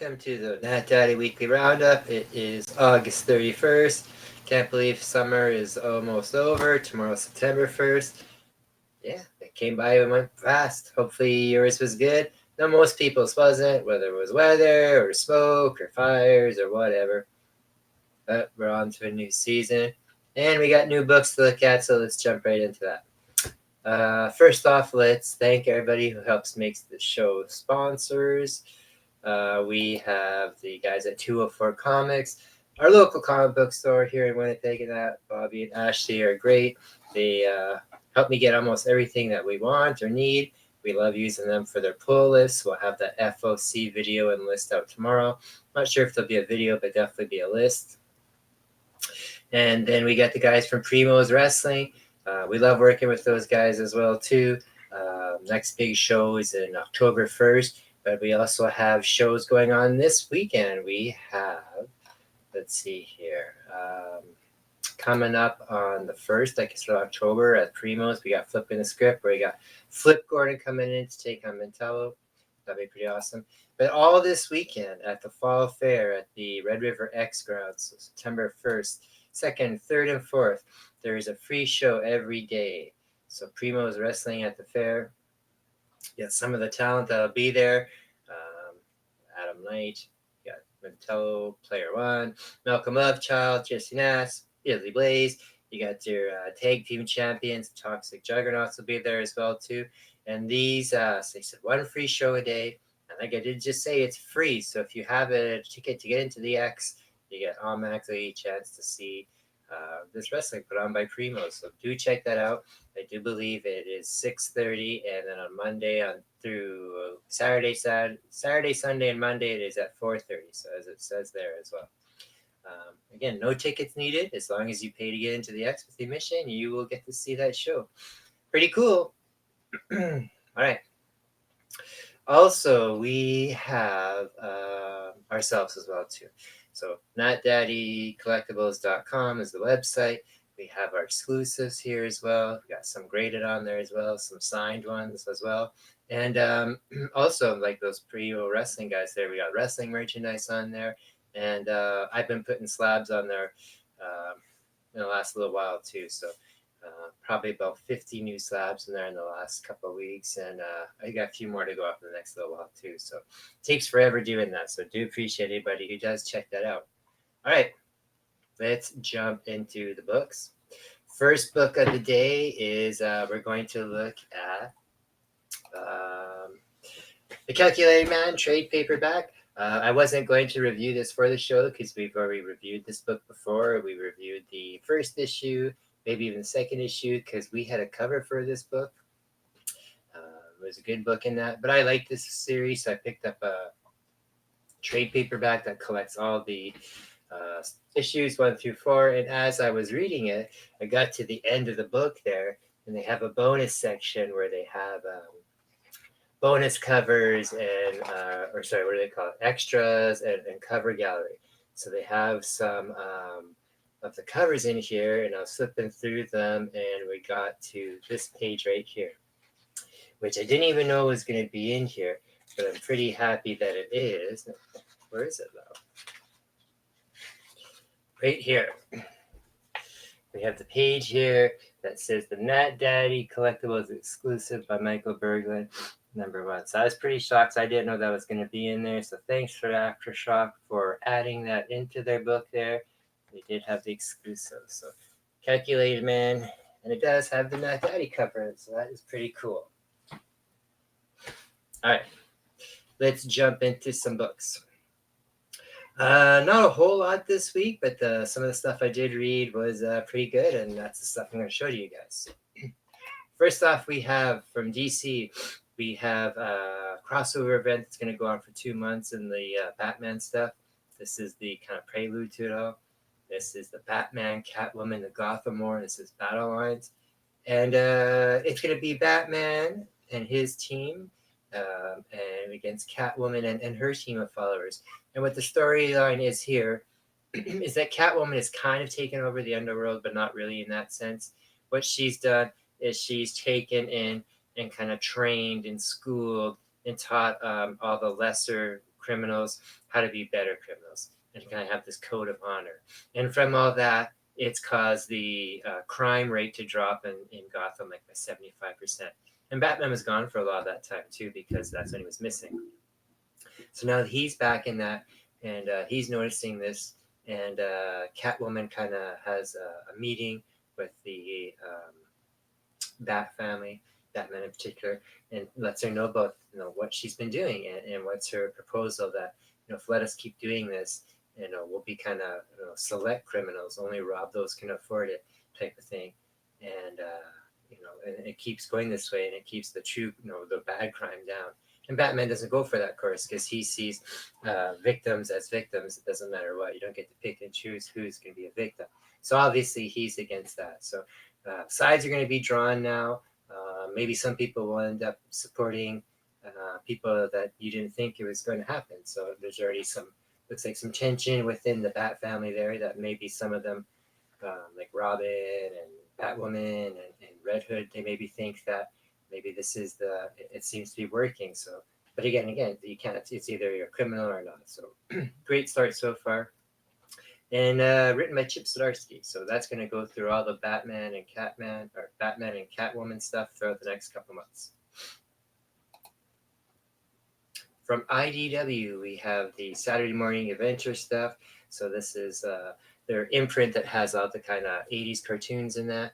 welcome to the Nat Daddy Weekly Roundup. It is August 31st. Can't believe summer is almost over. Tomorrow's September 1st. Yeah, it came by and went fast. Hopefully yours was good. Though most people's wasn't, whether it was weather or smoke or fires or whatever. But we're on to a new season. And we got new books to look at, so let's jump right into that. First off, let's thank everybody who helps make the show sponsors. We have the guys at 204 Comics, our local comic book store here in Winnipeg, and that Bobby and Ashley are great. They help me get almost everything that we want or need. We love using them for their pull lists. We'll have that FOC video and list out tomorrow. Not sure if there'll be a video, but definitely be a list. And then we got the guys from Primo's Wrestling. We love working with those guys as well too. Next big show is in October 1st, but we also have shows going on this weekend. We have, let's see here, coming up on the 1st, I guess, of October at Primo's. We got Flipping the Script, where we got Flip Gordon coming in to take on Mentello. That'd be pretty awesome. But all this weekend at the Fall Fair at the Red River X Grounds, so September 1st, 2nd, 3rd, and 4th, there is a free show every day. So Primo's Wrestling at the fair. You got some of the talent that'll be there. Adam Knight, you got Mentello, Player One, Malcolm Lovechild, Jesse Nass, Billy Blaze. You got your tag team champions, Toxic Juggernauts will be there as well too. And these, so they said one free show a day. And like I did just say, it's free. So if you have a ticket to get into the X, you get automatically a chance to see this wrestling put on by Primo. So do check that out. I do believe it is 6:30, and then on Monday on through Saturday, Sunday, and Monday it is at 4:30. So as it says there as well. Again, no tickets needed. As long as you pay to get into the X with the admission, you will get to see that show. Pretty cool. All right. Also, we have ourselves as well too. So NatDaddyCollectibles.com is the website. We have our exclusives here as well. We got some graded on there as well, some signed ones as well. And also, like those Primo wrestling guys there, we got wrestling merchandise on there. And I've been putting slabs on there in the last little while too. So probably about 50 new slabs in there in the last couple of weeks. And I got a few more to go up in the next little while too. So it takes forever doing that. So do appreciate anybody who does check that out. All right, let's jump into the books. First book of the day is we're going to look at The Calculating Man trade paperback. I wasn't going to review this for the show because we've already reviewed this book before. We reviewed the first issue, maybe even the second issue, because we had a cover for this book. It was a good book in that. But I like this series, so I picked up a trade paperback that collects all the issues 1 through 4. And as I was reading it, I got to the end of the book there, and they have a bonus section where they have bonus covers and what do they call it? Extras and cover gallery. So they have some of the covers in here, and I was flipping through them, and we got to this page right here, which I didn't even know was going to be in here, but I'm pretty happy that it is. Where is it though? Right here. We have the page here that says the Nat Daddy Collectibles exclusive by Michael Berglund. #1. So I was pretty shocked. I didn't know that was going to be in there. So thanks for Aftershock for adding that into their book there. They did have the exclusive. So Calculated Man. And it does have the Nat Daddy cover. So that is pretty cool. All right. Let's jump into some books. Not a whole lot this week, but some of the stuff I did read was pretty good. And that's the stuff I'm going to show to you guys. First off, we have from DC, we have a crossover event that's going to go on for 2 months in the Batman stuff. This is the kind of prelude to it all. This is the Batman, Catwoman, the Gotham War. This is Battle Lines. And it's going to be Batman and his team and against Catwoman and her team of followers. And what the storyline is here is that Catwoman is kind of taken over the underworld, but not really in that sense. What she's done is she's taken in and kind of trained and schooled and taught all the lesser criminals how to be better criminals and kind of have this code of honor. And from all that, it's caused the crime rate to drop in Gotham like by 75%. And Batman was gone for a lot of that time too, because that's when he was missing. So now he's back in that, and he's noticing this. And Catwoman kind of has a meeting with the Bat family, Batman in particular, and lets her know about what she's been doing and what's her proposal that if let us keep doing this, we'll be kind of select criminals, only rob those can afford it type of thing, and and it keeps going this way, and it keeps the true the bad crime down. And Batman doesn't go for that course because he sees victims as victims. It doesn't matter what. You don't get to pick and choose who's going to be a victim. So obviously he's against that. So sides are going to be drawn now. Maybe some people will end up supporting people that you didn't think it was going to happen. So there's already looks like some tension within the Bat family there that maybe some of them, like Robin and Batwoman and Red Hood, they maybe think that maybe this is it seems to be working. So, but again, you can't, it's either you're a criminal or not. So great start so far. And written by Chip Zdarsky. So that's going to go through all the Batman and Catwoman stuff throughout the next couple months. From IDW, we have the Saturday Morning Adventure stuff. So this is their imprint that has all the kind of 80s cartoons in that.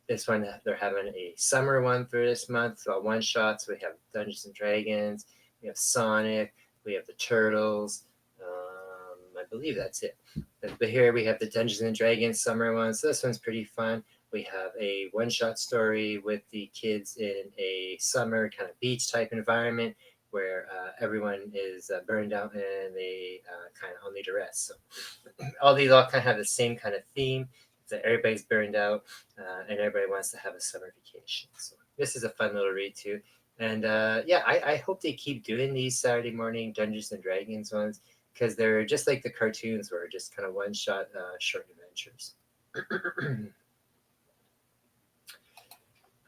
This one, they're having a summer one for this month. So one-shots, we have Dungeons and Dragons, we have Sonic, we have the Turtles. I believe that's it. But here we have the Dungeons and Dragons summer one. So this one's pretty fun. We have a one-shot story with the kids in a summer kind of beach type environment where everyone is burned out and they kind of all need a rest. So all these all kind of have the same kind of theme. That everybody's burned out and everybody wants to have a summer vacation. So this is a fun little read too. And I hope they keep doing these Saturday morning Dungeons and Dragons ones because they're just like the cartoons were just kind of one-shot short adventures.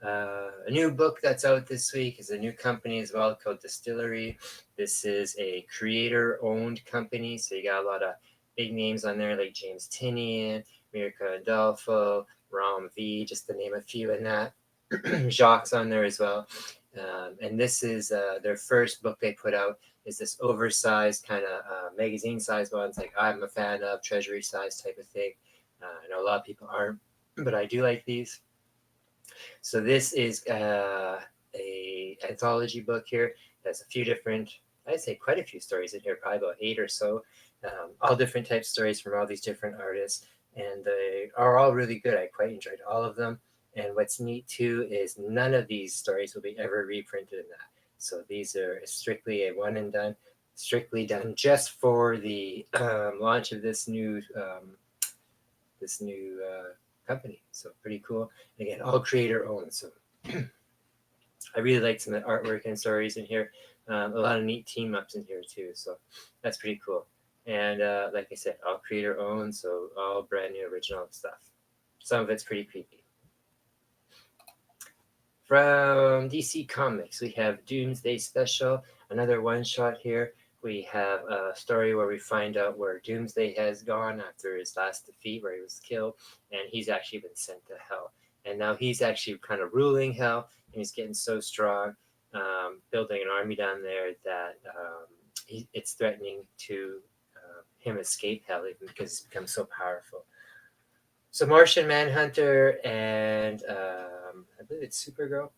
A new book that's out this week is a new company as well called Distillery. This is a creator-owned company, so you got a lot of big names on there like James Tinian, Mirka Andolfo, Ram V, just to name a few in that. Jacques on there as well. And this is their first book they put out is this oversized kind of magazine size ones like I'm a fan of, treasury size type of thing. I know a lot of people aren't, but I do like these. So this is a anthology book here. There's a few different, I'd say quite a few stories in here, probably about 8 or so. All different types of stories from all these different artists. And they are all really good. I quite enjoyed all of them. And what's neat too is none of these stories will be ever reprinted in that. So these are strictly a one and done, strictly done just for the launch of this new company. So pretty cool. And again, all creator owned. So I really like some of the artwork and stories in here. A lot of neat team ups in here too. So that's pretty cool. And like I said, all creator owned, so all brand new original stuff. Some of it's pretty creepy. From DC Comics, we have Doomsday Special, another one-shot here. We have a story where we find out where Doomsday has gone after his last defeat, where he was killed, and he's actually been sent to Hell. And now he's actually kind of ruling Hell, and he's getting so strong, building an army down there that it's threatening to him escape Hell even because he's become so powerful. So Martian Manhunter and I believe it's Supergirl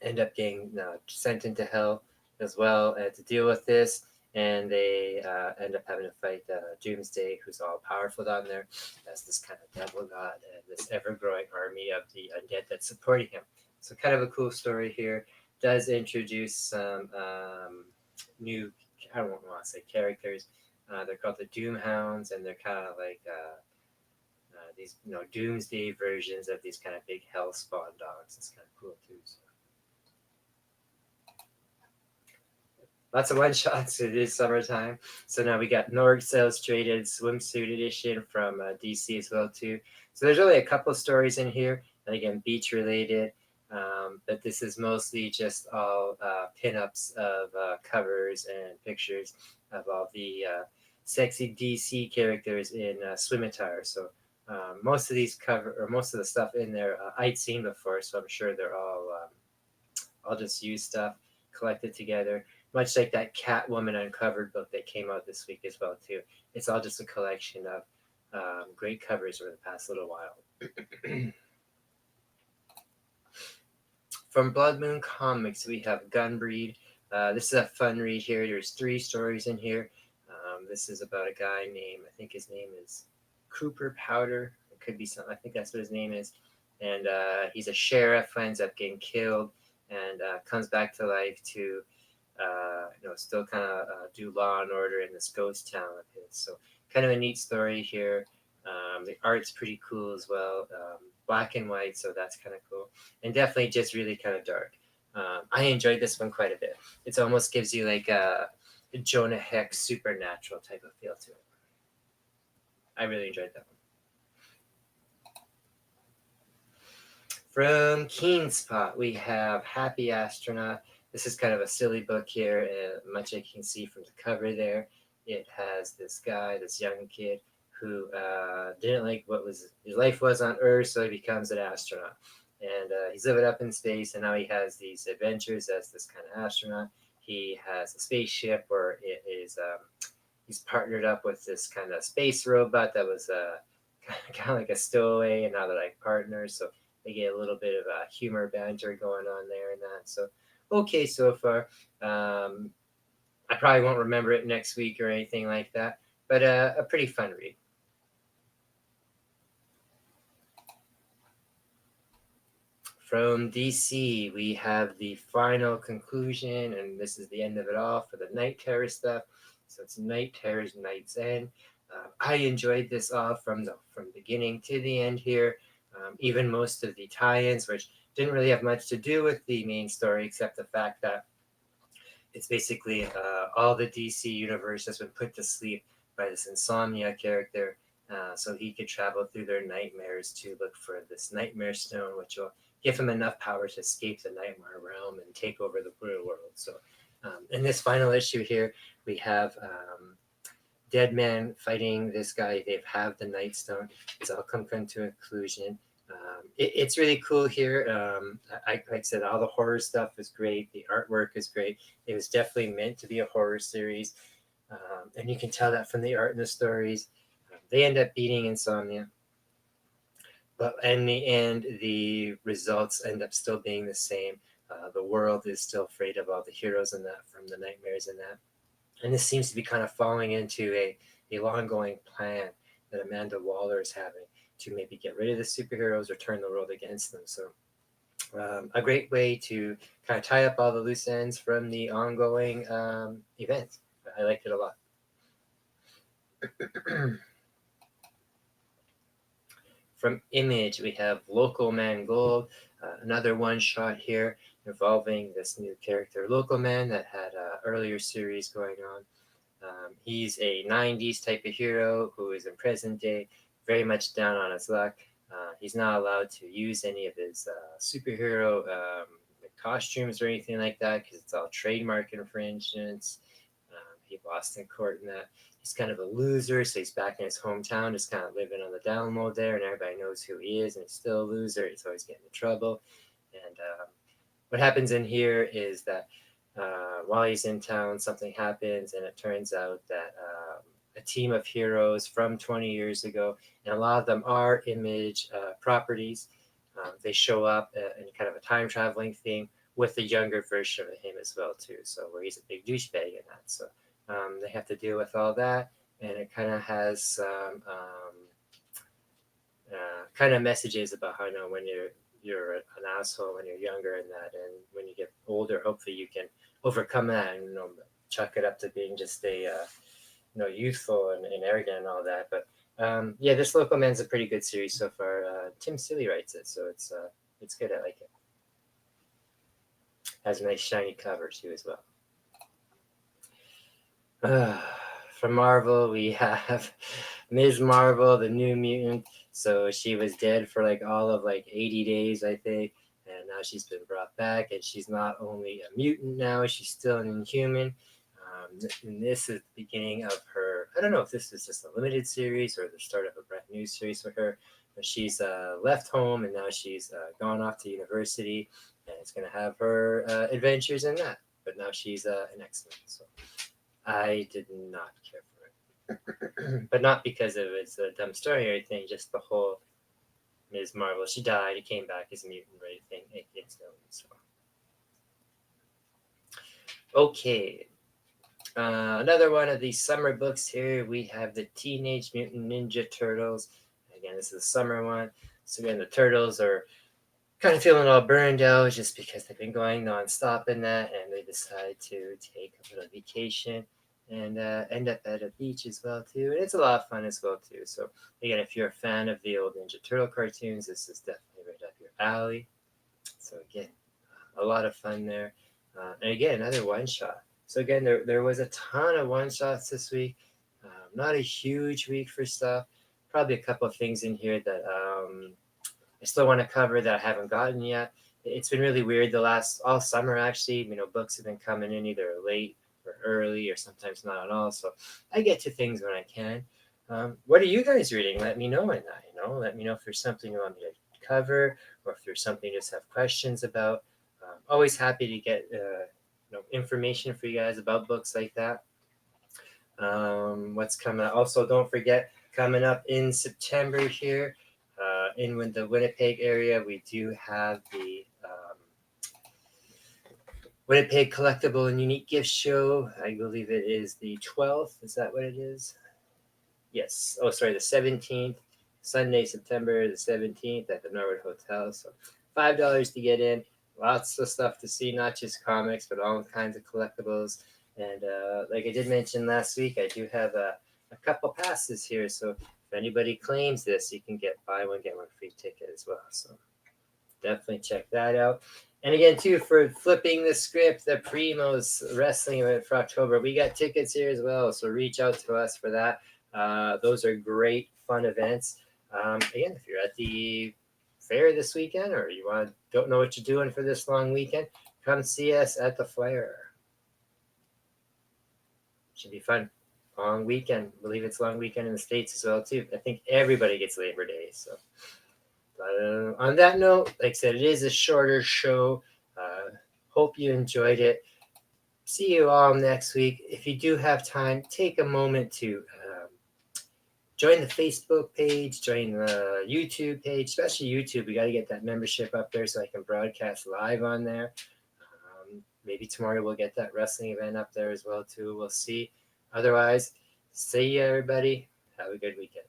end up getting sent into Hell as well to deal with this, and they end up having to fight Doomsday, who's all powerful down there as this kind of devil god and this ever-growing army of the undead that's supporting him. So kind of a cool story here. Does introduce some new, I don't want to say characters. They're called the Doom Hounds, and they're kind of like these Doomsday versions of these kind of big hell spawn dogs. It's kind of cool too. So. Lots of one shots. It is summertime, so now we got Norgs Illustrated swimsuit edition from DC as well too. So there's only a couple stories in here, and again beach related. But this is mostly just all pinups of covers and pictures of all the sexy DC characters in swim attire. So most of these cover or most of the stuff in there I'd seen before, so I'm sure they're all just used stuff collected together. Much like that Catwoman Uncovered book that came out this week as well too. It's all just a collection of great covers over the past little while. From Blood Moon Comics, we have Gunbreed. This is a fun read here. There's 3 stories in here. This is about a guy named, I think his name is Cooper Powder. It could be something, I think that's what his name is. And he's a sheriff, ends up getting killed, and comes back to life to, still kind of do law and order in this ghost town of his. So kind of a neat story here. The art's pretty cool as well. Black and white, so that's kind of cool. And definitely just really kind of dark. I enjoyed this one quite a bit. It almost gives you like a Jonah Hex supernatural type of feel to it. I really enjoyed that one. From Keen Spot, we have Happy Astronaut. This is kind of a silly book here, much like you can see from the cover there. It has this guy, this young kid, who didn't like what his life was on Earth, so he becomes an astronaut. And he's living up in space, and now he has these adventures as this kind of astronaut. He has a spaceship where it is he's partnered up with this kind of space robot that was kind of like a stowaway, and now they're like partners. So they get a little bit of humor banter going on there and that. So okay so far. I probably won't remember it next week or anything like that, but a pretty fun read. From DC, we have the final conclusion, and this is the end of it all for the Night Terror stuff. So it's Night Terror's Night's End. I enjoyed this all from beginning to the end here. Even most of the tie-ins, which didn't really have much to do with the main story, except the fact that it's basically all the DC universe has been put to sleep by this insomnia character, so he could travel through their nightmares to look for this nightmare stone, which will give him enough power to escape the nightmare realm and take over the real world. So in this final issue here, we have Dead Man fighting this guy. They have the Night Stone. It's all come to a conclusion. It's really cool here. Like I said, all the horror stuff is great. The artwork is great. It was definitely meant to be a horror series. And you can tell that from the art and the stories. They end up beating Insomnia. But in the end, the results end up still being the same. The world is still afraid of all the heroes and that from the nightmares and that. And this seems to be kind of falling into a long-going plan that Amanda Waller is having to maybe get rid of the superheroes or turn the world against them. So a great way to kind of tie up all the loose ends from the ongoing events. I liked it a lot. From Image, we have Local Man Gold, another one-shot here involving this new character, Local Man, that had an earlier series going on. He's a 90s type of hero who is in present day, very much down on his luck. He's not allowed to use any of his superhero costumes or anything like that because it's all trademark infringements. He lost in court and that. He's kind of a loser, so he's back in his hometown, just kind of living on the down low there, and everybody knows who he is, and he's still a loser. He's always getting in trouble. And what happens in here is that while he's in town, something happens, and it turns out that a team of heroes from 20 years ago, and a lot of them are Image properties, they show up in kind of a time traveling theme with a younger version of him as well too. So where he's a big douchebag in that. So they have to deal with all that, and it kind of has some kind of messages about how when you're an asshole when you're younger and that, and when you get older, hopefully you can overcome that and chuck it up to being just a youthful and arrogant and all that. But yeah, this Local Man's a pretty good series so far. Tim Silly writes it, so it's good. I like it. Has a nice shiny cover too as well. From Marvel, we have Ms. Marvel, the New Mutant. So she was dead for like all of 80 days, I think, and now she's been brought back, and she's not only a mutant now, she's still an Inhuman. And this is the beginning of her. I don't know if this is just a limited series or the start of a brand new series for her. But she's left home, and now she's gone off to university, and it's going to have her adventures in that. But now she's an X-Men, so I did not care for it. But not because of its a dumb story or anything, just the whole Ms. Marvel. She died, he came back as a mutant, right? Thing. It's known. So okay. Another one of these summer books here. We have the Teenage Mutant Ninja Turtles. Again, this is the summer one. So again, the turtles are kind of feeling all burned out just because they've been going nonstop in that, and they decide to take a little vacation and end up at a beach as well too. And it's a lot of fun as well too. So again, if you're a fan of the old Ninja Turtle cartoons, this is definitely right up your alley. So again, a lot of fun there. And again, another one shot. So again, there was a ton of one shots this week. Not a huge week for stuff. Probably a couple of things in here that I still want to cover that I haven't gotten yet. It's been really weird the last all summer actually. Books have been coming in either late or early or sometimes not at all. So I get to things when I can. What are you guys reading? Let me know in that. Let me know if there's something you want me to cover, or if there's something you just have questions about. Always happy to get information for you guys about books like that. What's coming up? Also, don't forget, coming up in September here, in the Winnipeg area, we do have the Winnipeg Collectible and Unique Gift Show. I believe it is the 12th. Is that what it is? Yes. Oh, sorry, the 17th. Sunday, September the 17th at the Norwood Hotel. So $5 to get in. Lots of stuff to see, not just comics, but all kinds of collectibles. And like I did mention last week, I do have a couple passes here. So if anybody claims this, you can buy one, get one free ticket as well. So definitely check that out. And again, too, for flipping the script, the Primos wrestling event for October, we got tickets here as well. So reach out to us for that. Those are great, fun events. Again, if you're at the fair this weekend, or you don't know what you're doing for this long weekend, come see us at the Flare. Should be fun. Long weekend. I believe it's long weekend in the States as well, too. I think everybody gets Labor Day. So on that note, like I said, it is a shorter show. Hope you enjoyed it. See you all next week. If you do have time, take a moment to join the Facebook page, join the YouTube page, especially YouTube. We got to get that membership up there so I can broadcast live on there. Maybe tomorrow we'll get that wrestling event up there as well too. We'll see. Otherwise, see you everybody. Have a good weekend.